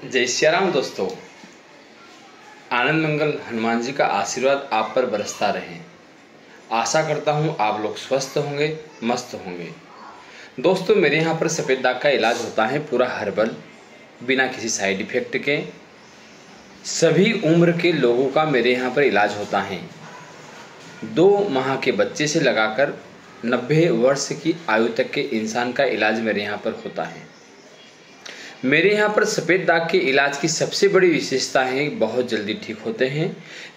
जय श्री राम दोस्तों। आनंद मंगल हनुमान जी का आशीर्वाद आप पर बरसता रहे। आशा करता हूँ आप लोग स्वस्थ होंगे, मस्त होंगे। दोस्तों, मेरे यहाँ पर सफ़ेद दाग का इलाज होता है पूरा हर्बल, बिना किसी साइड इफ़ेक्ट के। सभी उम्र के लोगों का मेरे यहाँ पर इलाज होता है। 2 माह के बच्चे से लगाकर 90 वर्ष की आयु तक के इंसान का इलाज मेरे यहाँ पर होता है। मेरे यहाँ पर सफ़ेद दाग के इलाज की सबसे बड़ी विशेषता है, बहुत जल्दी ठीक होते हैं।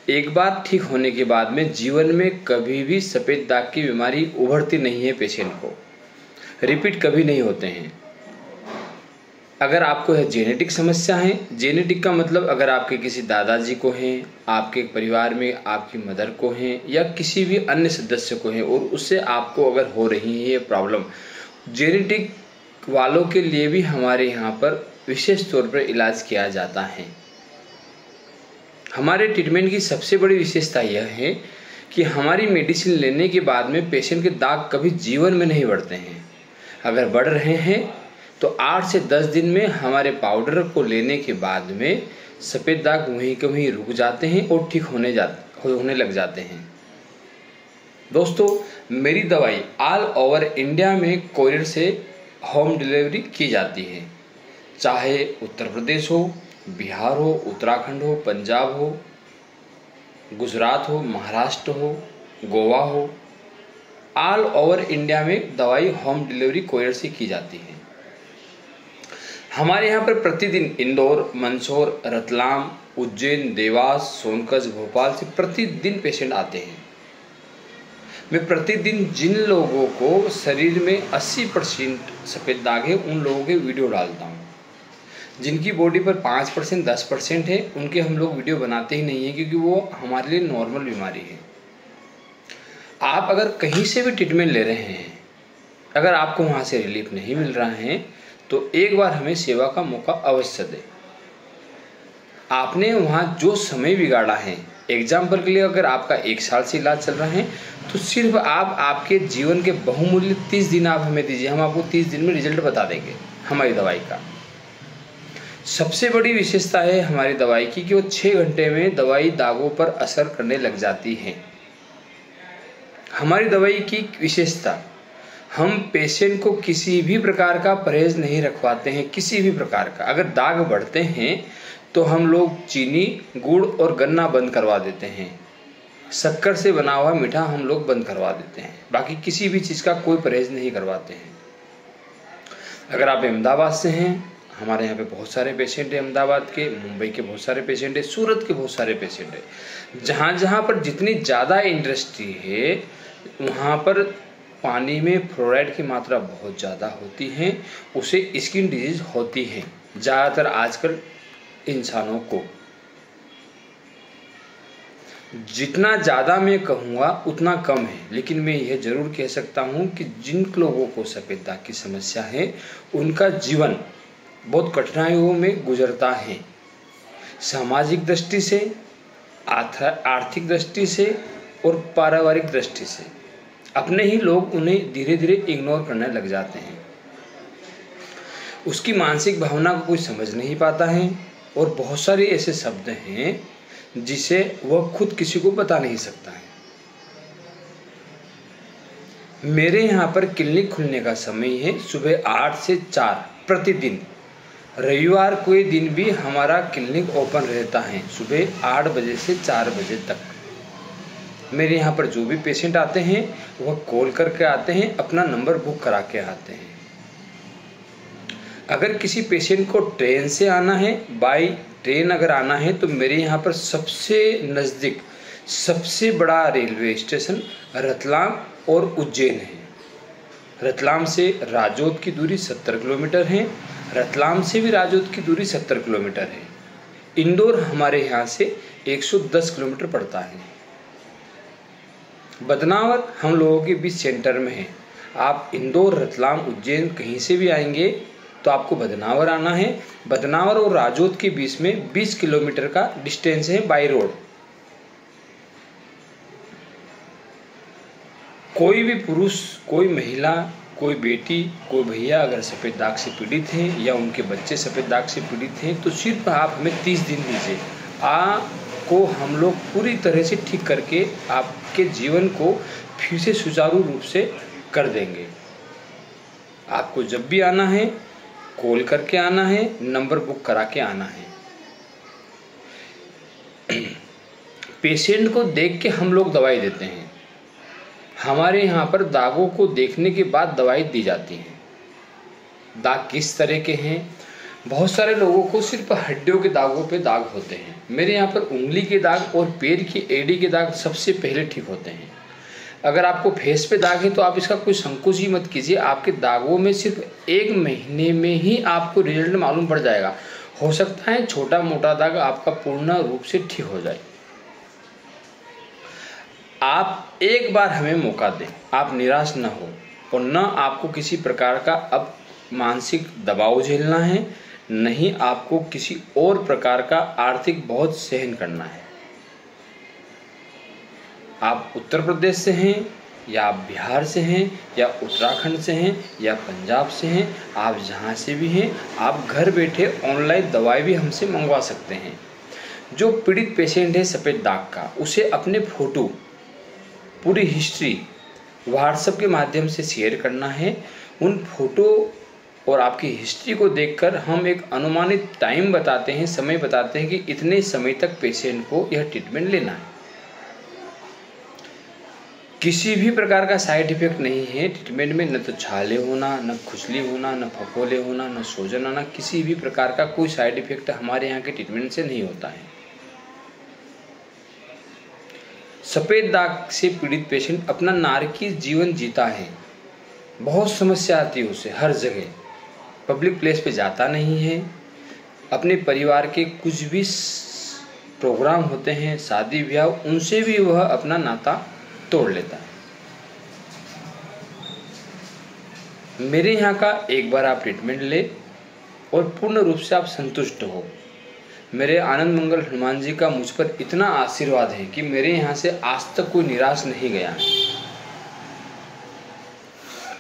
एक बार ठीक होने के बाद में जीवन में कभी भी सफ़ेद दाग की बीमारी उभरती नहीं है। पेशेंट को रिपीट कभी नहीं होते हैं। अगर आपको है जेनेटिक समस्या है, जेनेटिक का मतलब अगर आपके किसी दादाजी को हैं, आपके परिवार में आपकी मदर को हैं, या किसी भी अन्य सदस्य को हैं और उससे आपको अगर हो रही है ये प्रॉब्लम, जेनेटिक वालों के लिए भी हमारे यहाँ पर विशेष तौर पर इलाज किया जाता है। हमारे ट्रीटमेंट की सबसे बड़ी विशेषता यह है कि हमारी मेडिसिन लेने के बाद में पेशेंट के दाग कभी जीवन में नहीं बढ़ते हैं। अगर बढ़ रहे हैं तो 8 से 10 दिन में हमारे पाउडर को लेने के बाद में सफ़ेद दाग वहीं के वहीं रुक जाते हैं और ठीक होने लग जाते हैं। दोस्तों, मेरी दवाई ऑल ओवर इंडिया में कोरियर से होम डिलीवरी की जाती है। चाहे उत्तर प्रदेश हो, बिहार हो, उत्तराखंड हो, पंजाब हो, गुजरात हो, महाराष्ट्र हो, गोवा हो, ऑल ओवर इंडिया में दवाई होम डिलीवरी कोरियर से की जाती है। हमारे यहाँ पर प्रतिदिन इंदौर, मंदसौर, रतलाम, उज्जैन, देवास, सोनकच्छ, भोपाल से प्रतिदिन पेशेंट आते हैं। मैं प्रतिदिन जिन लोगों को शरीर में 80% सफ़ेद दाग है उन लोगों के वीडियो डालता हूँ। जिनकी बॉडी पर 5% 10% है उनके हम लोग वीडियो बनाते ही नहीं हैं, क्योंकि वो हमारे लिए नॉर्मल बीमारी है। आप अगर कहीं से भी ट्रीटमेंट ले रहे हैं, अगर आपको वहाँ से रिलीफ नहीं मिल रहा है तो एक बार हमें सेवा का मौका अवश्य दें। आपने वहाँ जो समय बिगाड़ा है, एग्जाम्पल के लिए अगर आपका 1 साल से इलाज चल रहा है तो सिर्फ आप आपके जीवन के बहुमूल्य 30 दिन आप हमें दीजिए, हम आपको 30 दिन में रिजल्ट बता देंगे हमारी दवाई का। सबसे बड़ी विशेषता है हमारी दवाई की कि वो 6 घंटे में दवाई दागों पर असर करने लग जाती है। हमारी दवाई की विशेषता, हम पेशेंट को किसी भी प्रकार का परहेज नहीं रखवाते हैं, किसी भी प्रकार का। अगर दाग बढ़ते हैं तो हम लोग चीनी, गुड़ और गन्ना बंद करवा देते हैं। शक्कर से बना हुआ मीठा हम लोग बंद करवा देते हैं। बाकी किसी भी चीज़ का कोई परहेज नहीं करवाते हैं। अगर आप अहमदाबाद से हैं, हमारे यहाँ पे बहुत सारे पेशेंट हैं अहमदाबाद के, मुंबई के बहुत सारे पेशेंट हैं, सूरत के बहुत सारे पेशेंट हैं। जहाँ जहाँ पर जितनी ज़्यादा इंडस्ट्री है वहाँ पर पानी में फ्लोराइड की मात्रा बहुत ज़्यादा होती है, उसे स्किन डिजीज होती है ज़्यादातर आजकल इंसानों को। जितना ज़्यादा मैं कहूँगा उतना कम है, लेकिन मैं यह ज़रूर कह सकता हूँ कि जिन लोगों को सफ़ेद दाग की समस्या है उनका जीवन बहुत कठिनाइयों में गुजरता है। सामाजिक दृष्टि से, आर्थिक दृष्टि से और पारिवारिक दृष्टि से अपने ही लोग उन्हें धीरे धीरे इग्नोर करने लग जाते हैं। उसकी मानसिक भावना को कोई समझ नहीं पाता है और बहुत सारे ऐसे शब्द हैं जिसे वह खुद किसी को बता नहीं सकता है। मेरे यहाँ पर क्लिनिक खुलने का समय है सुबह 8 से 4 प्रतिदिन। रविवार कोई दिन भी हमारा क्लिनिक ओपन रहता है सुबह 8 बजे से 4 बजे तक। मेरे यहाँ पर जो भी पेशेंट आते हैं वह कॉल करके आते हैं, अपना नंबर बुक करा के आते हैं। अगर किसी पेशेंट को ट्रेन से आना है, बाई ट्रेन अगर आना है, तो मेरे यहाँ पर सबसे नज़दीक सबसे बड़ा रेलवे स्टेशन रतलाम और उज्जैन है। रतलाम से राजौद की दूरी 70 किलोमीटर है, रतलाम से भी राजौद की दूरी 70 किलोमीटर है। इंदौर हमारे यहाँ से 110 किलोमीटर पड़ता है। बदनावर हम लोगों के बीच सेंटर में है। आप इंदौर, रतलाम, उज्जैन कहीं से भी आएंगे तो आपको बदनावर आना है। बदनावर और राजौद के बीच में 20 किलोमीटर का डिस्टेंस है बाई रोड। कोई भी पुरुष, कोई महिला, कोई बेटी, कोई भैया अगर सफ़ेद दाग से पीड़ित हैं या उनके बच्चे सफ़ेद दाग से पीड़ित हैं तो सिर्फ आप हमें 30 दिन दीजिए, को हम लोग पूरी तरह से ठीक करके आपके जीवन को फिर से सुचारू रूप से कर देंगे। आपको जब भी आना है कॉल करके आना है, नंबर बुक करा के आना है। पेशेंट को देख के हम लोग दवाई देते हैं। हमारे यहाँ पर दागों को देखने के बाद दवाई दी जाती है। दाग किस तरह के हैं? बहुत सारे लोगों को सिर्फ हड्डियों के दागों पे दाग होते हैं। मेरे यहाँ पर उंगली के दाग और पैर की एड़ी के दाग सबसे पहले ठीक होते हैं। अगर आपको फेस पे दाग है तो आप इसका कोई संकोच ही मत कीजिए। आपके दागों में सिर्फ 1 महीने में ही आपको रिजल्ट मालूम पड़ जाएगा। हो सकता है छोटा मोटा दाग आपका पूर्ण रूप से ठीक हो जाए। आप एक बार हमें मौका दें, आप निराश न हो और न आपको किसी प्रकार का अब मानसिक दबाव झेलना है, नहीं आपको किसी और प्रकार का आर्थिक बोझ सहन करना है। आप उत्तर प्रदेश से हैं या आप बिहार से हैं या उत्तराखंड से हैं या पंजाब से हैं, आप जहाँ से भी हैं आप घर बैठे ऑनलाइन दवाई भी हमसे मंगवा सकते हैं। जो पीड़ित पेशेंट है सफ़ेद दाग का, उसे अपने फ़ोटो पूरी हिस्ट्री व्हाट्सएप के माध्यम से शेयर करना है। उन फोटो और आपकी हिस्ट्री को देखकर हम एक अनुमानित टाइम बताते हैं, समय बताते हैं कि इतने समय तक पेशेंट को यह ट्रीटमेंट लेना है। किसी भी प्रकार का साइड इफेक्ट नहीं है ट्रीटमेंट में, न तो छाले होना, न खुजली होना, न फफोले होना, न सूजन आना, किसी भी प्रकार का कोई साइड इफेक्ट हमारे यहाँ के ट्रीटमेंट से नहीं होता है। सफ़ेद दाग से पीड़ित पेशेंट अपना नारकीय जीवन जीता है। बहुत समस्या आती है उसे, हर जगह पब्लिक प्लेस पे जाता नहीं है। अपने परिवार के कुछ भी प्रोग्राम होते हैं, शादी ब्याह, उनसे भी वह अपना नाता तोड़ लेता है। मेरे यहाँ का एक बार आप ट्रीटमेंट ले और पूर्ण रूप से आप संतुष्ट हो। मेरे आनंद मंगल हनुमान जी का मुझ पर इतना आशीर्वाद है कि मेरे यहाँ से आज तक कोई निराश नहीं गया है।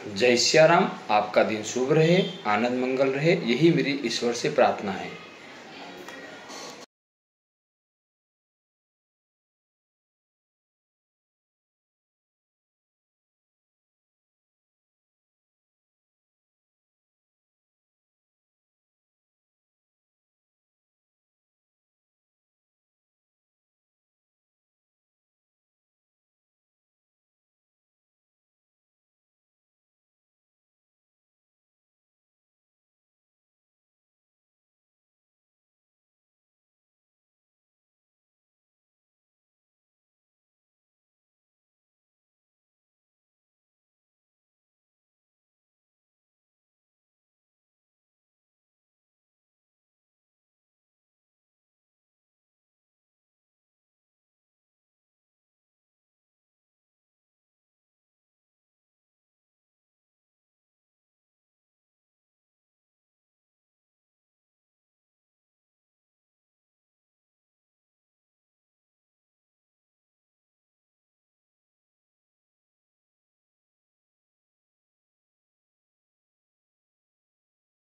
जय सिया राम। आपका दिन शुभ रहे, आनंद मंगल रहे, यही मेरी ईश्वर से प्रार्थना है।